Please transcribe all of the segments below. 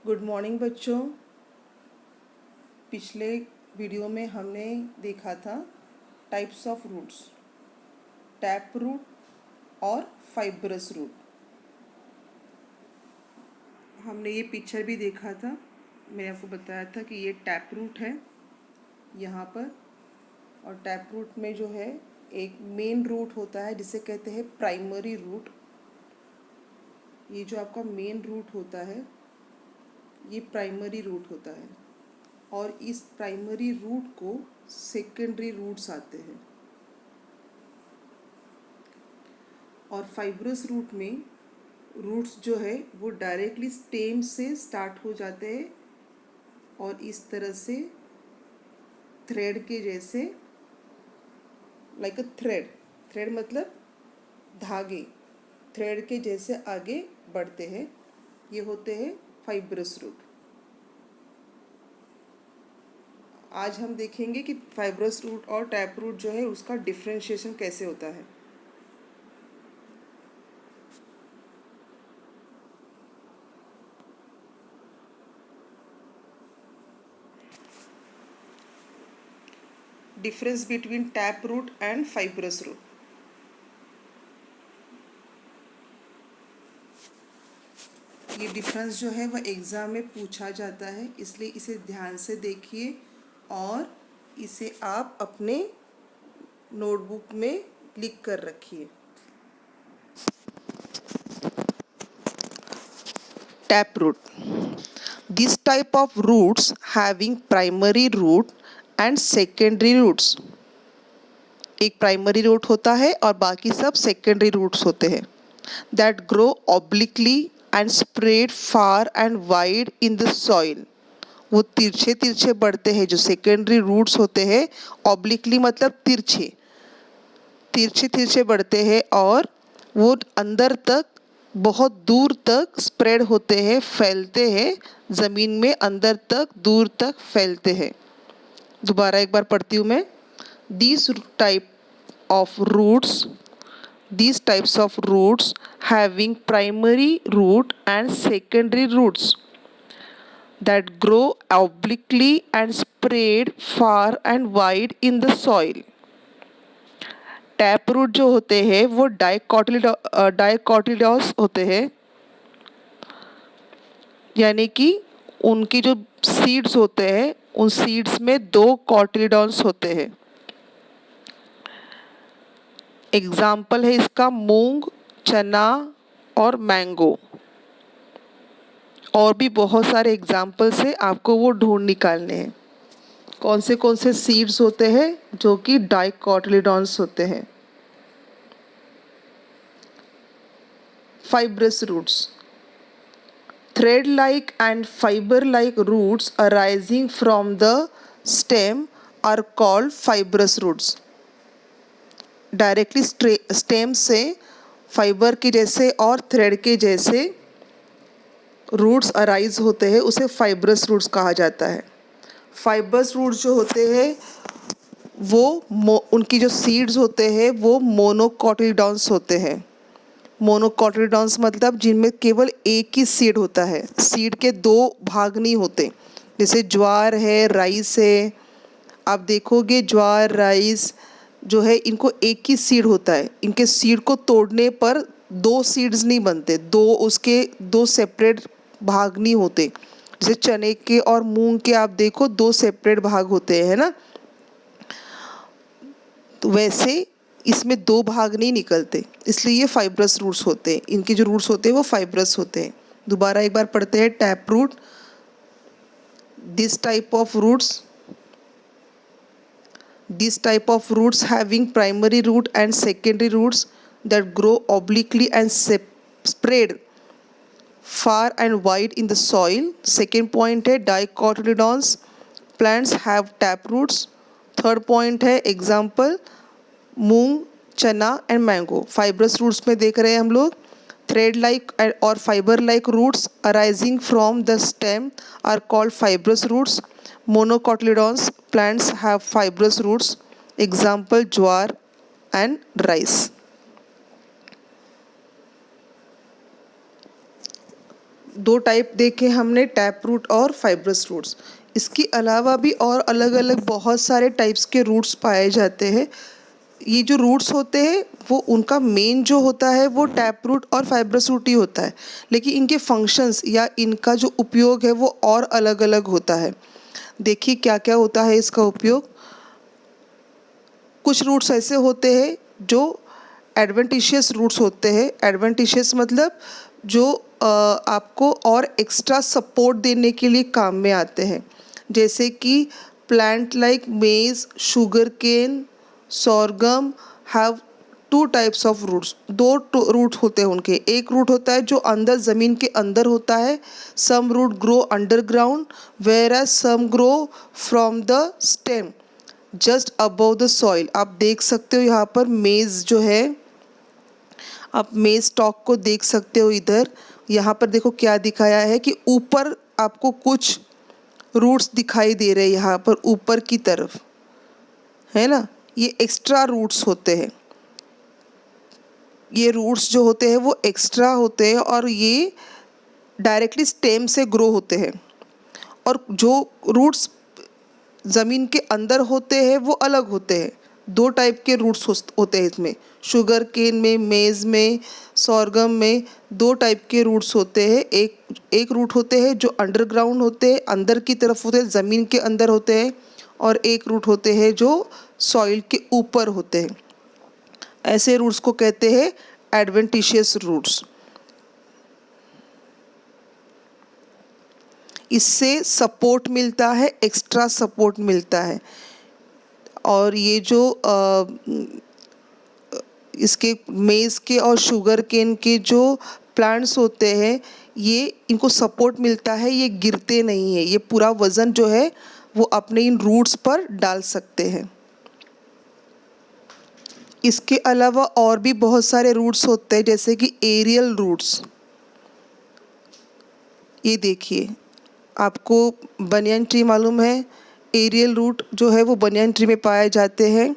Good morning बच्चों। पिछले video में हमने देखा था types of roots, tap root और फाइब्रस रूट। हमने ये पिक्चर भी देखा था, मैंने आपको बताया था कि ये टैप रूट है यहाँ पर। और टैप रूट में जो है एक मेन रूट होता है जिसे कहते हैं प्राइमरी रूट। ये जो आपका मेन रूट होता है ये प्राइमरी रूट होता है, और इस प्राइमरी रूट को सेकेंडरी रूट्स आते हैं। और फाइब्रस रूट में रूट्स जो है वो डायरेक्टली स्टेम से स्टार्ट हो जाते हैं और इस तरह से थ्रेड के जैसे, लाइक अ थ्रेड मतलब धागे, थ्रेड के जैसे आगे बढ़ते हैं। ये होते हैं फाइब्रस रूट। आज हम देखेंगे कि फाइब्रस रूट और टैप रूट जो है उसका डिफरेंशिएशन कैसे होता है। Difference between tap root and fibrous root. ये डिफरेंस जो है वह एग्ज़ाम में पूछा जाता है, इसलिए इसे ध्यान से देखिए और इसे आप अपने नोटबुक में लिख कर रखिए। Tap root, this type of roots having primary root and secondary roots. एक प्राइमरी रूट होता है और बाकी सब सेकेंडरी रूट्स होते हैं। That grow obliquely and spread far and wide in the soil. वो तिरछे तिरछे बढ़ते हैं जो सेकेंडरी रूट्स होते हैं। ऑब्लिकली मतलब तिरछे तिरछे तिरछे बढ़ते हैं और वो अंदर तक, बहुत दूर तक स्प्रेड होते हैं, फैलते हैं ज़मीन में, अंदर तक दूर तक फैलते हैं। दोबारा एक बार पढ़ती हूँ मैं। These type of roots, these types of roots having primary root and secondary roots that grow obliquely and spread far and wide in the soil. Tap root जो होते हैं वो डाइकोटिलडॉन्स होते हैं, यानी कि उनकी जो सीड्स होते हैं उन सीड्स में 2 कॉटिलडॉन्स होते हैं। एग्जाम्पल है इसका मूंग, चना और मैंगो। और भी बहुत सारे एग्जाम्पल्स हैं, आपको वो ढूंढ निकालने हैं। कौन से सीड्स होते हैं जो कि डाइकोटिलडॉन्स होते हैं। Fibrous roots, thread like and fibre like roots arising from the stem are called fibrous roots. Directly stem से फाइबर के जैसे और थ्रेड के जैसे रूट्स अराइज होते हैं, उसे फाइब्रस रूट्स कहा जाता है। फाइब्रस रूट्स जो होते हैं वो उनकी जो सीड्स होते हैं वो मोनोकोटिलडॉन्स होते हैं। मोनोकोटिलडॉन्स मतलब जिनमें केवल एक ही सीड होता है, सीड के 2 भाग नहीं होते। जैसे ज्वार है, राइस है, आप देखोगे ज्वार राइस जो है इनको एक ही सीड होता है। इनके सीड को तोड़ने पर 2 सीड्स नहीं बनते, 2 सेपरेट भाग नहीं होते। जैसे चने के और मूंग के आप देखो 2 सेपरेट भाग होते हैं ना, तो वैसे इसमें 2 भाग नहीं निकलते, इसलिए ये फाइब्रस रूट्स होते हैं। इनके जो रूट्स होते हैं वो फाइब्रस होते हैं। दोबारा एक बार पढ़ते हैं। Tap root, this type of roots, these type of roots having primary root and secondary roots that grow obliquely and spread far and wide in the soil. Second point है dicotyledons, plants have tap roots. Third point है example मूंग, चना and mango. Fibrous roots में देख रहे हैं हम लोग thread like और fibre like roots arising from the stem are called fibrous roots. Monocotyledons plants have fibrous roots. Example jowar and rice. दो टाइप देखे हमने, टैप रूट और फाइब्रस रूट्स। इसके अलावा भी और अलग अलग बहुत सारे टाइप्स के रूट्स पाए जाते हैं। ये जो रूट्स होते हैं वो उनका मेन जो होता है वो टैप रूट और फाइब्रस रूट ही होता है, लेकिन इनके फंक्शंस या इनका जो उपयोग है वो और अलग अलग होता है। देखिए क्या क्या होता है इसका उपयोग। कुछ रूट्स ऐसे होते हैं जो एडवेंटिशियस रूट्स होते हैं। एडवेंटिशियस मतलब जो आपको और एक्स्ट्रा सपोर्ट देने के लिए काम में आते हैं, जैसे कि plant like maize, sugar cane, sorghum have two types of roots. दो रूट होते हैं उनके। एक रूट होता है जो अंदर ज़मीन के अंदर होता है, some root grow underground whereas some grow from the stem just above the soil. आप देख सकते हो यहाँ पर मेज़ जो है, आप मेज़ स्टॉक को देख सकते हो इधर। यहाँ पर देखो क्या दिखाया है कि ऊपर आपको कुछ रूट्स दिखाई दे रहे हैं यहाँ पर ऊपर की तरफ, है ना। ये एक्स्ट्रा रूट्स होते हैं। ये रूट्स जो होते हैं वो एक्स्ट्रा होते हैं और ये डायरेक्टली स्टेम से ग्रो होते हैं। और जो रूट्स ज़मीन के अंदर होते हैं वो अलग होते हैं। दो टाइप के रूट्स होते हैं इसमें, शुगर केन में, मेज़ में, सोरगम में दो टाइप के रूट्स होते हैं। एक रूट होते हैं जो अंडरग्राउंड होते हैं, अंदर की तरफ होते हैं, ज़मीन के अंदर होते हैं, और एक रूट होते हैं जो सॉइल के ऊपर होते हैं। ऐसे रूट्स को कहते हैं एडवेंटिशियस रूट्स। इससे सपोर्ट मिलता है, एक्स्ट्रा सपोर्ट मिलता है। और ये जो इसके मेज़ के और शुगर केन के जो प्लांट्स होते हैं, ये इनको सपोर्ट मिलता है, ये गिरते नहीं है, ये पूरा वज़न जो है वो अपने इन रूट्स पर डाल सकते हैं। इसके अलावा और भी बहुत सारे रूट्स होते हैं, जैसे कि एरियल रूट्स। ये देखिए, आपको बनियन ट्री मालूम है, एरियल रूट जो है वो बनियन ट्री में पाए जाते हैं।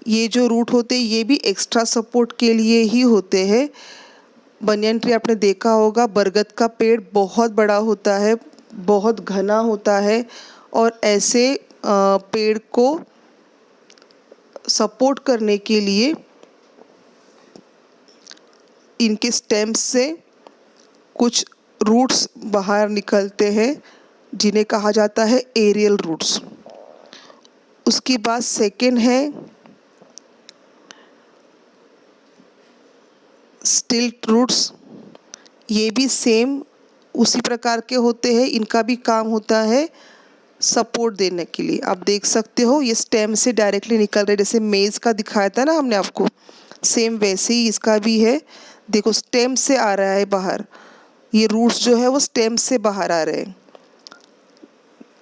ये जो रूट होते हैं ये भी एक्स्ट्रा सपोर्ट के लिए ही होते हैं। बनियन ट्री आपने देखा होगा, बरगद का पेड़ बहुत बड़ा होता है, बहुत घना होता है, और ऐसे पेड़ को सपोर्ट करने के लिए इनके स्टेम्स से कुछ रूट्स बाहर निकलते हैं जिन्हें कहा जाता है एरियल रूट्स। उसके बाद सेकेंड है स्टिल्ट रूट्स। ये भी सेम उसी प्रकार के होते हैं, इनका भी काम होता है सपोर्ट देने के लिए। आप देख सकते हो ये स्टेम से डायरेक्टली निकल रहे, जैसे मेज़ का दिखाया था ना हमने आपको, सेम वैसे ही इसका भी है। देखो स्टेम से आ रहा है बाहर, ये रूट्स जो है वो स्टेम से बाहर आ रहे हैं,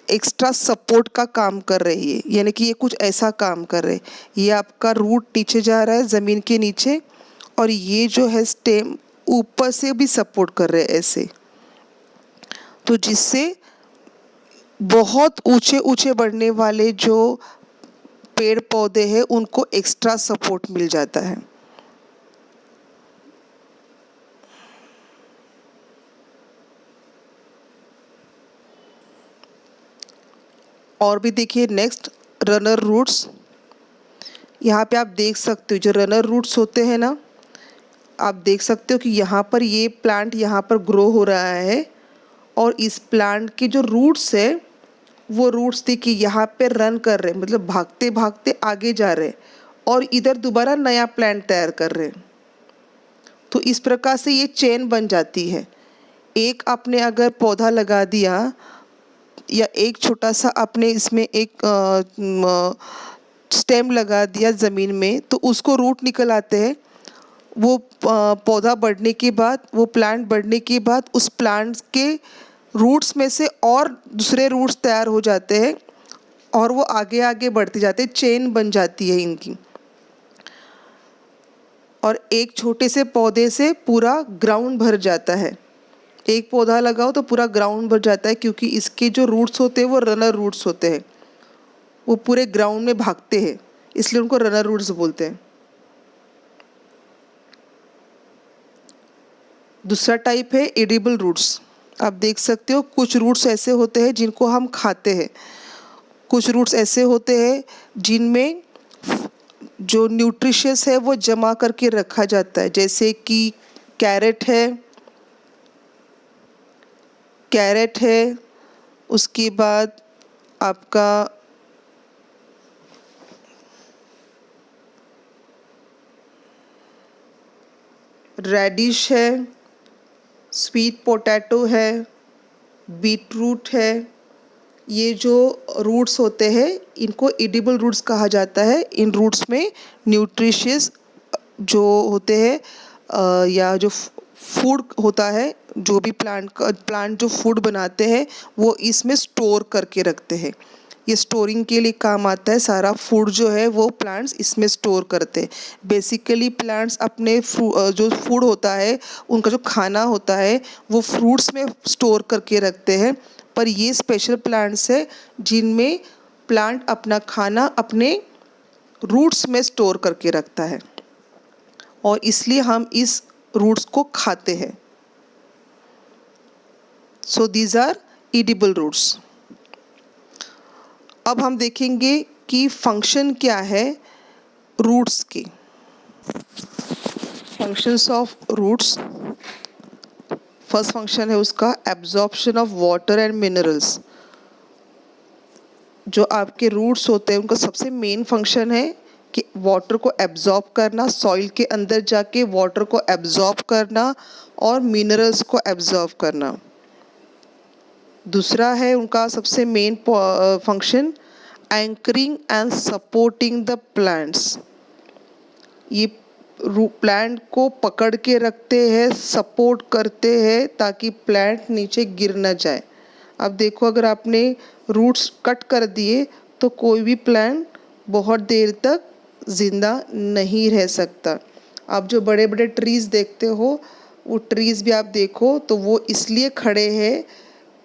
एक्स्ट्रा सपोर्ट का काम कर रही है, यानी कि ये कुछ ऐसा काम कर रहे हैं। ये आपका रूट नीचे जा रहा है ज़मीन के नीचे, और ये जो है स्टेम ऊपर से भी सपोर्ट कर रहे हैं ऐसे, तो जिससे बहुत ऊंचे ऊंचे बढ़ने वाले जो पेड़ पौधे हैं उनको एक्स्ट्रा सपोर्ट मिल जाता है। और भी देखिए नेक्स्ट रनर रूट्स। यहाँ पे आप देख सकते हो जो रनर रूट्स होते हैं ना, आप देख सकते हो कि यहाँ पर ये प्लांट यहाँ पर ग्रो हो रहा है, और इस प्लांट के जो रूट्स है वो रूट्स देखिए यहाँ पे रन कर रहे हैं, मतलब भागते भागते आगे जा रहे हैं और इधर दोबारा नया प्लांट तैयार कर रहे हैं। तो इस प्रकार से ये चेन बन जाती है। एक आपने अगर पौधा लगा दिया या एक छोटा सा आपने इसमें एक स्टेम लगा दिया ज़मीन में, तो उसको रूट निकल आते हैं। वो पौधा बढ़ने के बाद, वो प्लांट बढ़ने के बाद उस प्लांट के रूट्स में से और दूसरे रूट्स तैयार हो जाते हैं और वो आगे आगे बढ़ते जाते हैं, चेन बन जाती है इनकी। और एक छोटे से पौधे से पूरा ग्राउंड भर जाता है। एक पौधा लगाओ तो पूरा ग्राउंड भर जाता है, क्योंकि इसके जो रूट्स होते हैं वो रनर रूट्स होते हैं, वो पूरे ग्राउंड में भागते हैं, इसलिए उनको रनर रूट्स बोलते हैं। दूसरा टाइप है एडिबल रूट्स। आप देख सकते हो कुछ रूट्स ऐसे होते हैं जिनको हम खाते हैं, कुछ रूट्स ऐसे होते हैं जिनमें जो न्यूट्रिशियस है वो जमा करके रखा जाता है, जैसे कि कैरेट है, उसके बाद आपका रेडिश है, स्वीट पोटैटो है, बीटरूट है। ये जो रूट्स होते हैं इनको एडिबल रूट्स कहा जाता है। इन रूट्स में न्यूट्रिशियस जो होते हैं या जो फूड होता है, जो भी प्लांट जो फूड बनाते हैं वो इसमें स्टोर करके रखते हैं। ये स्टोरिंग के लिए काम आता है। सारा फूड जो है वो प्लांट्स इसमें स्टोर करते हैं। बेसिकली प्लांट्स अपने जो फूड होता है, उनका जो खाना होता है वो फ्रूट्स में स्टोर करके रखते हैं। पर ये स्पेशल प्लांट्स है जिनमें प्लांट अपना खाना अपने रूट्स में स्टोर करके रखता है और इसलिए हम इस रूट्स को खाते हैं। So these are edible roots. अब हम देखेंगे कि फंक्शन क्या है रूट्स के। Functions of roots, first function है उसका absorption of water and minerals. जो आपके रूट्स होते हैं उनका सबसे मेन फंक्शन है कि वाटर को एब्जॉर्ब करना, सॉइल के अंदर जाके वाटर को एब्जॉर्ब करना और मिनरल्स को एब्जॉर्ब करना। दूसरा है उनका सबसे main function anchoring and supporting the plants. ये प्लांट को पकड़ के रखते हैं, सपोर्ट करते हैं ताकि प्लांट नीचे गिर न जाए। अब देखो अगर आपने रूट्स कट कर दिए तो कोई भी प्लांट बहुत देर तक ज़िंदा नहीं रह सकता। आप जो बड़े बड़े ट्रीज़ देखते हो वो ट्रीज़ भी आप देखो तो वो इसलिए खड़े हैं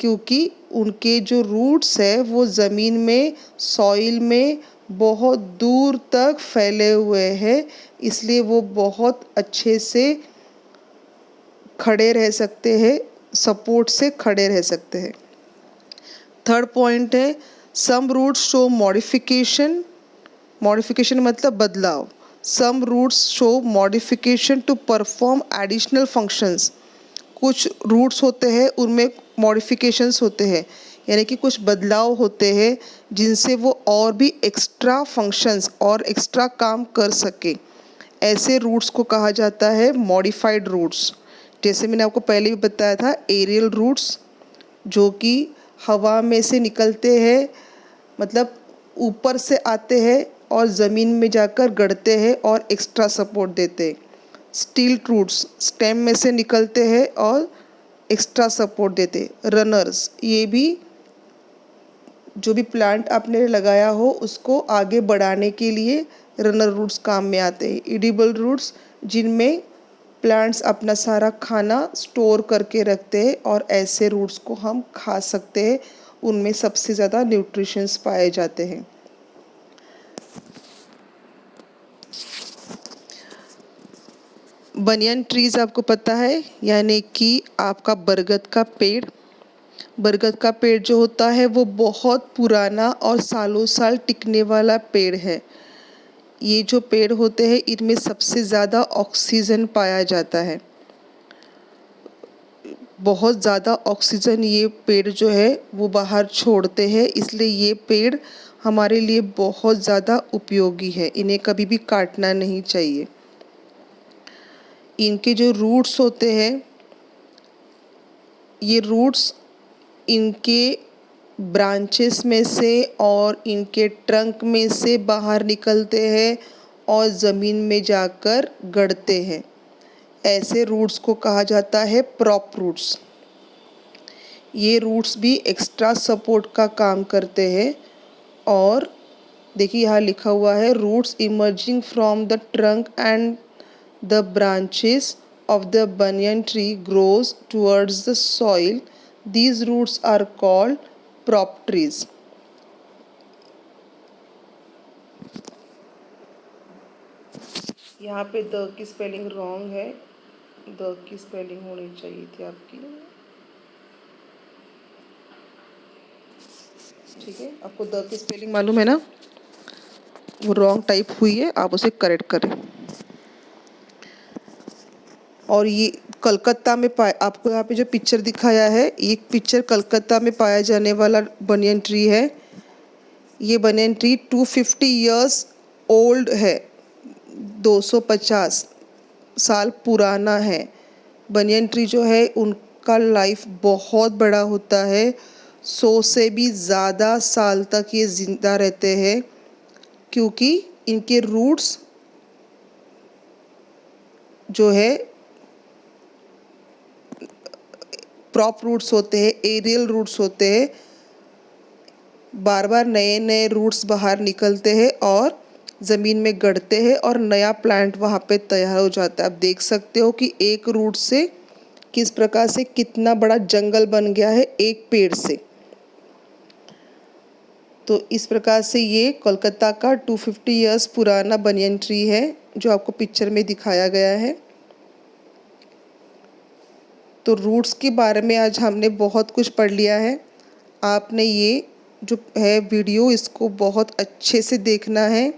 क्योंकि उनके जो रूट्स है वो ज़मीन में, सॉइल में बहुत दूर तक फैले हुए हैं, इसलिए वो बहुत अच्छे से खड़े रह सकते हैं, सपोर्ट से खड़े रह सकते हैं। थर्ड पॉइंट है some roots show modification. Modification मतलब बदलाव। Some roots show modification to perform additional functions. कुछ रूट्स होते हैं उनमें मॉडिफिकेशंस होते हैं, यानी कि कुछ बदलाव होते हैं जिनसे वो और भी एक्स्ट्रा फंक्शंस और एक्स्ट्रा काम कर सके। ऐसे रूट्स को कहा जाता है मॉडिफाइड रूट्स। जैसे मैंने आपको पहले भी बताया था एरियल रूट्स जो कि हवा में से निकलते हैं, मतलब ऊपर से आते हैं और ज़मीन में जाकर गड़ते हैं और एक्स्ट्रा सपोर्ट देते हैं। स्टील रूट्स स्टेम में से निकलते हैं और एक्स्ट्रा सपोर्ट देते। रनर्स, ये भी जो भी प्लांट आपने लगाया हो उसको आगे बढ़ाने के लिए रनर रूट्स काम में आते हैं। एडिबल रूट्स जिनमें प्लांट्स अपना सारा खाना स्टोर करके रखते हैं और ऐसे रूट्स को हम खा सकते हैं, उनमें सबसे ज़्यादा न्यूट्रिशंस पाए जाते हैं। बनियन ट्रीज़ आपको पता है, यानी कि आपका बरगद का पेड़। बरगद का पेड़ जो होता है वो बहुत पुराना और सालों साल टिकने वाला पेड़ है। ये जो पेड़ होते हैं इनमें सबसे ज़्यादा ऑक्सीजन पाया जाता है। बहुत ज़्यादा ऑक्सीजन ये पेड़ जो है वो बाहर छोड़ते हैं, इसलिए ये पेड़ हमारे लिए बहुत ज़्यादा उपयोगी है। इन्हें कभी भी काटना नहीं चाहिए। इनके जो रूट्स होते हैं, ये रूट्स इनके ब्रांचेस में से और इनके ट्रंक में से बाहर निकलते हैं और ज़मीन में जाकर गड़ते हैं। ऐसे रूट्स को कहा जाता है प्रॉप रूट्स। ये रूट्स भी एक्स्ट्रा सपोर्ट का काम करते हैं और देखिए यहाँ लिखा हुआ है roots emerging from the trunk and the branches of the banyan tree grows towards the soil. These roots are called prop trees. यहाँ पे द की स्पेलिंग रॉन्ग है, द की स्पेलिंग होनी चाहिए थी आपकी। ठीक है, आपको द की स्पेलिंग मालूम है ना, वो रॉन्ग टाइप हुई है, आप उसे करेक्ट करें। और ये कलकत्ता में आपको यहाँ पे जो पिक्चर दिखाया है, ये पिक्चर कलकत्ता में पाया जाने वाला बनियन ट्री है। ये बनियन ट्री 250 इयर्स ओल्ड है, 250 साल पुराना है। बनियन ट्री जो है उनका लाइफ बहुत बड़ा होता है, 100 से भी ज़्यादा साल तक ये ज़िंदा रहते हैं, क्योंकि इनके रूट्स जो है प्रॉप रूट्स होते हैं, एरियल रूट्स होते हैं। बार बार नए नए रूट्स बाहर निकलते हैं और ज़मीन में गड़ते हैं और नया प्लांट वहाँ पे तैयार हो जाता है। आप देख सकते हो कि एक रूट से किस प्रकार से कितना बड़ा जंगल बन गया है एक पेड़ से। तो इस प्रकार से ये कोलकाता का 250 इयर्स पुराना बनियन ट्री है, जो आपको पिक्चर में दिखाया गया है। तो रूट्स के बारे में आज हमने बहुत कुछ पढ़ लिया है। आपने ये जो है वीडियो, इसको बहुत अच्छे से देखना है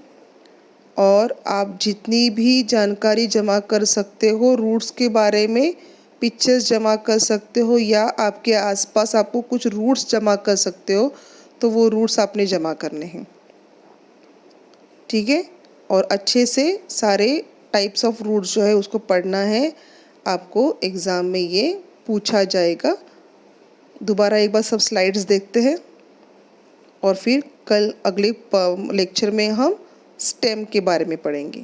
और आप जितनी भी जानकारी जमा कर सकते हो रूट्स के बारे में, पिक्चर्स जमा कर सकते हो, या आपके आसपास आपको कुछ रूट्स जमा कर सकते हो, तो वो रूट्स आपने जमा करने हैं। ठीक है, और अच्छे से सारे टाइप्स ऑफ रूट्स जो है उसको पढ़ना है। आपको एग्ज़ाम में ये पूछा जाएगा। दोबारा एक बार सब स्लाइड्स देखते हैं और फिर कल अगले लेक्चर में हम स्टेम के बारे में पढ़ेंगे।